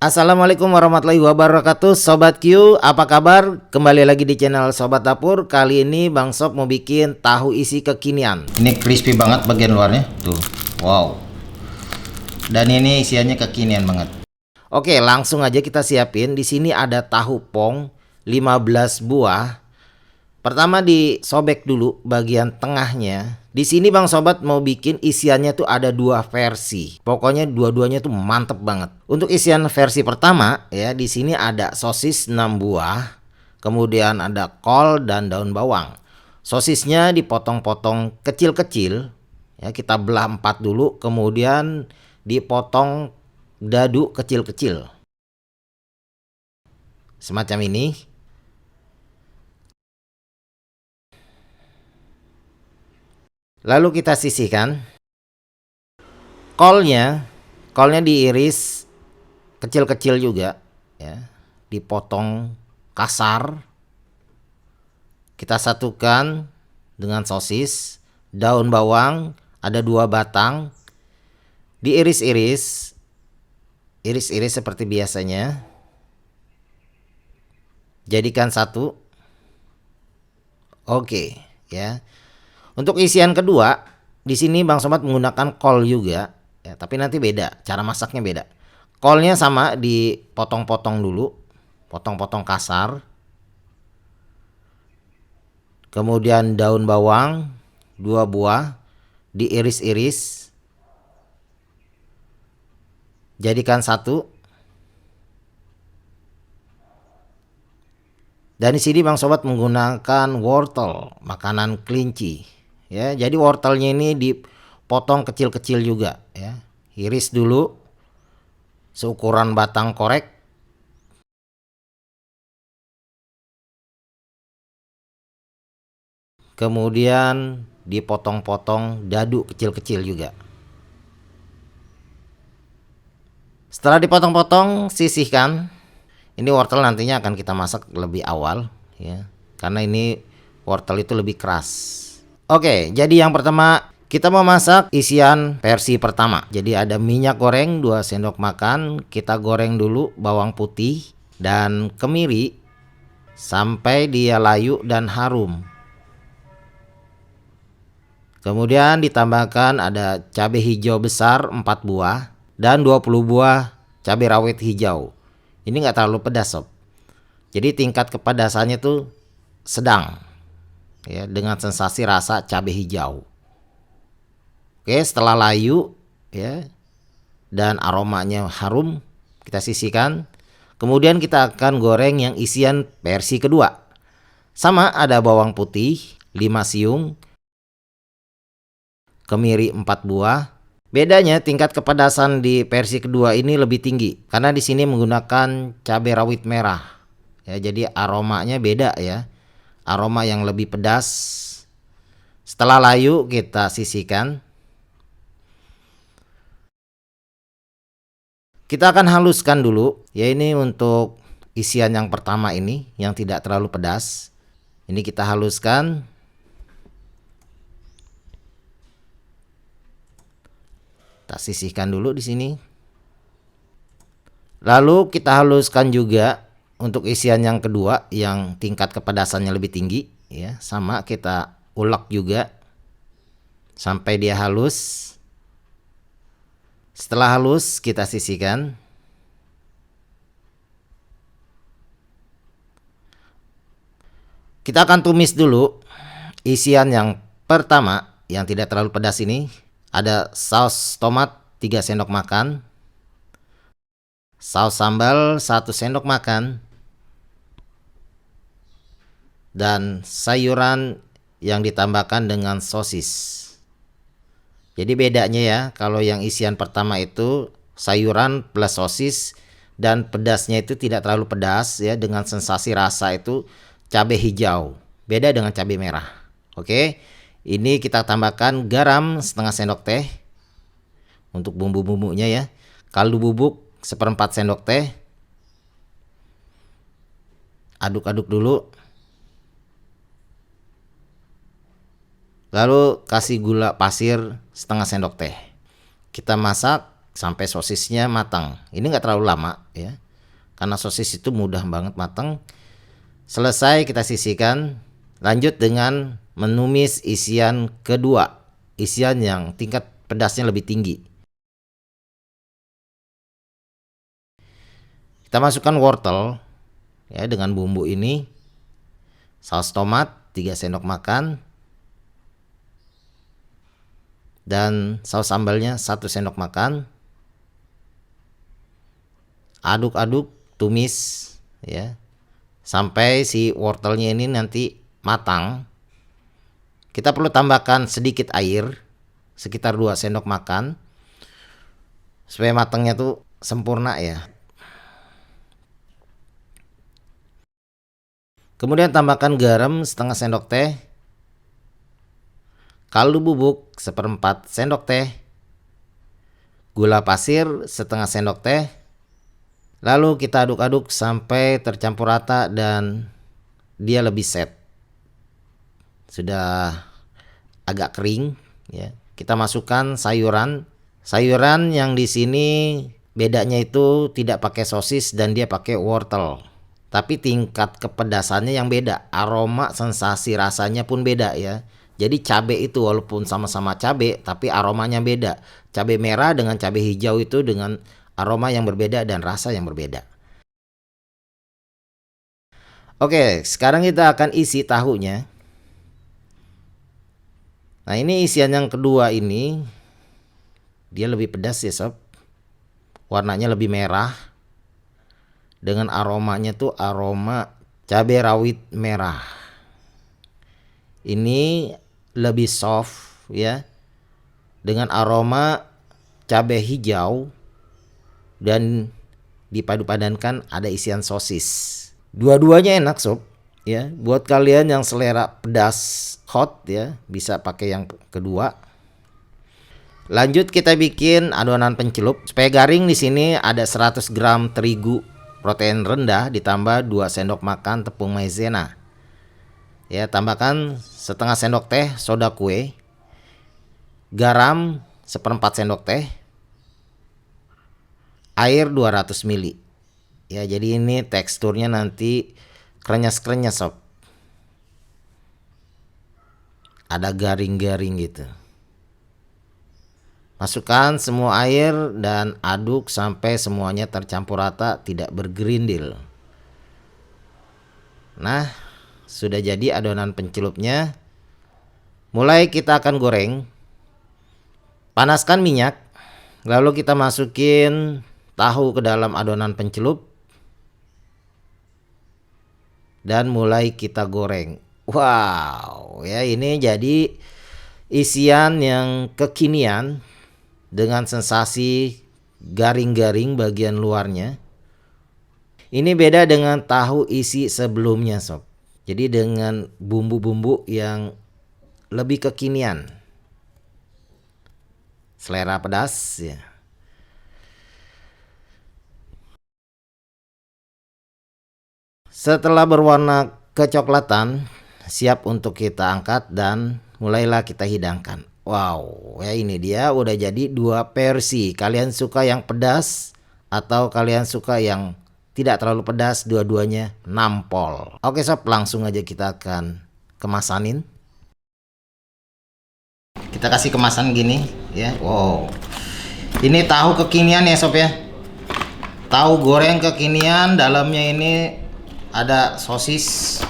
Assalamualaikum warahmatullahi wabarakatuh, Sobat Q, apa kabar? Kembali lagi di channel Sobat Dapur. Kali ini Bang Sob mau bikin tahu isi kekinian. Ini crispy banget bagian luarnya, tuh, wow. Dan ini isiannya kekinian banget. Oke, langsung aja kita siapin. Di sini ada tahu pong 15 buah. Pertama disobek dulu bagian tengahnya. Di sini Bang Sobat mau bikin isiannya tuh ada dua versi. Pokoknya dua-duanya tuh mantep banget. Untuk isian versi pertama ya, di sini ada sosis 6 buah. Kemudian ada kol dan daun bawang. Sosisnya dipotong-potong kecil-kecil. Ya, kita belah 4 dulu, kemudian dipotong dadu kecil-kecil. Semacam ini. Lalu kita sisihkan. Kolnya diiris kecil-kecil juga ya, dipotong kasar. Kita satukan dengan sosis, daun bawang ada 2 batang. Diiris-iris. Iris-iris seperti biasanya. Jadikan satu. Oke, ya. Untuk isian kedua, di sini Bang Sobat menggunakan kol juga, ya, tapi nanti beda, cara masaknya beda. Kolnya sama dipotong-potong dulu, potong-potong kasar. Kemudian daun bawang 2 buah diiris-iris. Jadikan satu. Dan di sini Bang Sobat menggunakan wortel, makanan kelinci. Ya, jadi wortelnya ini dipotong kecil-kecil juga ya. Iris dulu seukuran batang korek. Kemudian dipotong-potong dadu kecil-kecil juga. Setelah dipotong-potong, sisihkan. Ini wortel nantinya akan kita masak lebih awal ya. Karena ini wortel itu lebih keras. Oke, jadi yang pertama kita mau masak isian versi pertama. Jadi ada minyak goreng 2 sendok makan. Kita goreng dulu bawang putih dan kemiri sampai dia layu dan harum. Kemudian ditambahkan ada cabai hijau besar 4 buah dan 20 buah cabai rawit hijau. Ini nggak terlalu pedas sob. Jadi tingkat kepedasannya tuh sedang. Ya, dengan sensasi rasa cabai hijau. Oke, setelah layu ya dan aromanya harum, kita sisihkan. Kemudian kita akan goreng yang isian versi kedua. Sama ada bawang putih 5 siung, kemiri 4 buah. Bedanya tingkat kepedasan di versi kedua ini lebih tinggi karena di sini menggunakan cabai rawit merah. Ya, jadi aromanya beda ya. Aroma yang lebih pedas. Setelah layu kita sisihkan. Kita akan haluskan dulu. Ya, ini untuk isian yang pertama ini yang tidak terlalu pedas. Ini kita haluskan. Kita sisihkan dulu di sini. Lalu kita haluskan juga untuk isian yang kedua yang tingkat kepedasannya lebih tinggi ya, sama kita ulek juga sampai dia halus. Setelah halus kita sisihkan. Kita akan tumis dulu isian yang pertama yang tidak terlalu pedas ini. Ada saus tomat 3 sendok makan, saus sambal 1 sendok makan, dan sayuran yang ditambahkan dengan sosis. Jadi bedanya ya, kalau yang isian pertama itu sayuran plus sosis dan pedasnya itu tidak terlalu pedas ya, dengan sensasi rasa itu cabai hijau. Beda dengan cabai merah. Oke. Ini kita tambahkan garam setengah sendok teh untuk bumbu-bumbunya ya. Kaldu bubuk 1/4 sendok teh. Aduk-aduk dulu. Lalu kasih gula pasir setengah sendok teh. Kita masak sampai sosisnya matang. Ini nggak terlalu lama ya, karena sosis itu mudah banget matang. Selesai kita sisihkan. Lanjut dengan menumis isian kedua, isian yang tingkat pedasnya lebih tinggi. Kita masukkan wortel ya dengan bumbu ini. Saus tomat 3 sendok makan. Dan saus sambalnya 1 sendok makan. Aduk-aduk, tumis ya sampai si wortelnya ini nanti matang. Kita perlu tambahkan sedikit air, sekitar 2 sendok makan, supaya matangnya tuh sempurna ya. Kemudian tambahkan garam setengah sendok teh, kaldu bubuk 1/4 sendok teh, gula pasir setengah sendok teh. Lalu kita aduk-aduk sampai tercampur rata dan dia lebih set. Sudah agak kering ya. Kita masukkan sayuran. Sayuran yang di sini bedanya itu tidak pakai sosis dan dia pakai wortel. Tapi tingkat kepedasannya yang beda, aroma, sensasi rasanya pun beda ya. Jadi cabai itu walaupun sama-sama cabai tapi aromanya beda. Cabai merah dengan cabai hijau itu dengan aroma yang berbeda dan rasa yang berbeda. Oke, sekarang kita akan isi tahunya. Nah, ini isian yang kedua ini. Dia lebih pedas ya sob. Warnanya lebih merah. Dengan aromanya tuh aroma cabai rawit merah. Ini lebih soft ya. Dengan aroma cabai hijau. Dan dipadu-padankan ada isian sosis. Dua-duanya enak sob ya. Buat kalian yang selera pedas hot ya, bisa pakai yang kedua. Lanjut kita bikin adonan pencelup. Supaya garing di sini ada 100 gram terigu protein rendah ditambah 2 sendok makan tepung maizena. Ya, tambahkan setengah sendok teh soda kue. Garam 1/4 sendok teh. Air 200 ml. Ya, jadi ini teksturnya nanti krenyes-krenyes sob. Ada garing-garing gitu. Masukkan semua air dan aduk sampai semuanya tercampur rata, tidak bergerindil. Nah, sudah jadi adonan pencelupnya. Mulai kita akan goreng. Panaskan minyak. Lalu kita masukin tahu ke dalam adonan pencelup dan mulai kita goreng. Wow, ya ini jadi isian yang kekinian dengan sensasi garing-garing bagian luarnya. Ini beda dengan tahu isi sebelumnya sob. Jadi dengan bumbu-bumbu yang lebih kekinian. Selera pedas ya. Setelah berwarna kecoklatan, siap untuk kita angkat dan mulailah kita hidangkan. Wow, ya ini dia udah jadi 2 versi. Kalian suka yang pedas atau kalian suka yang tidak terlalu pedas, dua-duanya nampol. Oke sob, langsung aja kita akan kemasanin. Kita kasih kemasan gini ya. Wow. Ini tahu kekinian ya sob ya. Tahu goreng kekinian, dalamnya ini ada sosis.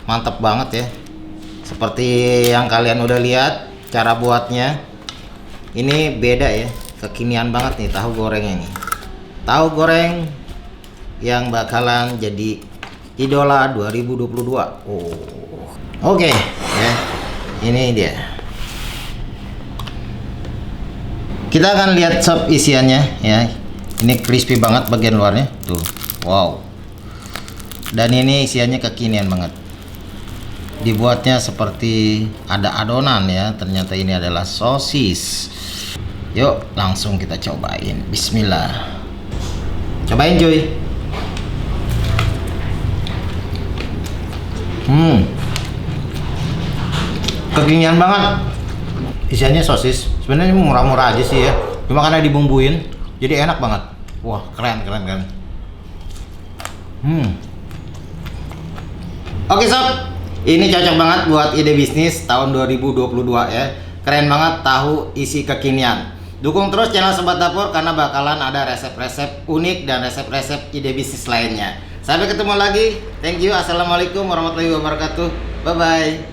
Mantap banget ya. Seperti yang kalian udah lihat cara buatnya. Ini beda ya. Kekinian banget nih tahu goreng ini. Tahu goreng yang bakalan jadi idola 2022. Oh. Oke ya. Ini dia. Kita akan lihat sob isiannya ya. Ini crispy banget bagian luarnya. Tuh. Wow. Dan ini isiannya kekinian banget. Dibuatnya seperti ada adonan ya. Ternyata ini adalah sosis. Yuk langsung kita cobain. Bismillah. Cobain cuy. Kekinian banget. Isiannya sosis. Sebenarnya murah-murah aja sih ya. Cuma karena dibumbuin. Jadi enak banget. Wah, keren. Oke sob, ini cocok banget buat ide bisnis tahun 2022 ya. Keren banget tahu isi kekinian. Dukung terus channel Sobat Dapur karena bakalan ada resep-resep unik dan resep-resep ide bisnis lainnya. Sampai ketemu lagi. Thank you. Assalamualaikum warahmatullahi wabarakatuh. Bye bye.